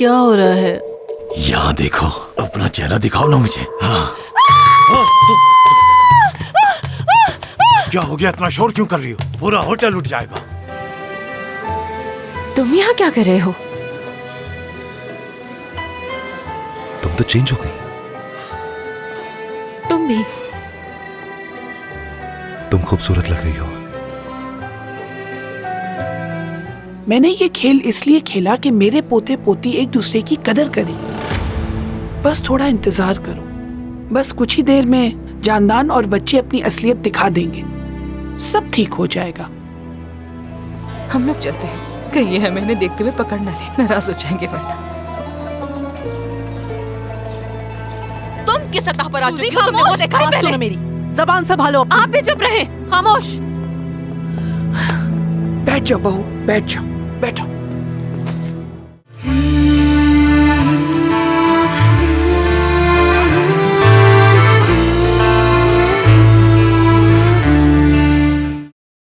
क्या हो रहा है? यहाँ देखो, अपना चेहरा दिखाओ ना मुझे। हाँ। क्या हो गया? इतना शोर क्यों कर रही हो? पूरा होटल उठ जाएगा। तुम यहाँ क्या कर रहे हो? तुम तो चेंज हो गई। तुम भी। तुम खूबसूरत लग रही हो। मैंने ये खेल इसलिए खेला कि मेरे पोते पोती एक दूसरे की कदर करें। बस थोड़ा इंतजार करो। बस कुछ ही देर में जानदान और बच्चे अपनी असलियत दिखा देंगे। सब ठीक हो जाएगा। हम लोग चलते हैं, कहीं ये हमें इन्हें देखते हुए पकड़ ना ले, नाराज हो जाएंगे वरना। तुम किस सतह पर आ चुकी हो? तुमने वो देखा है पहले? सुनो मेरी जबान संभालो। आप भी चुप रहे, खामोश। बैठ जाओ बहू, बैठ जाओ, बैठो।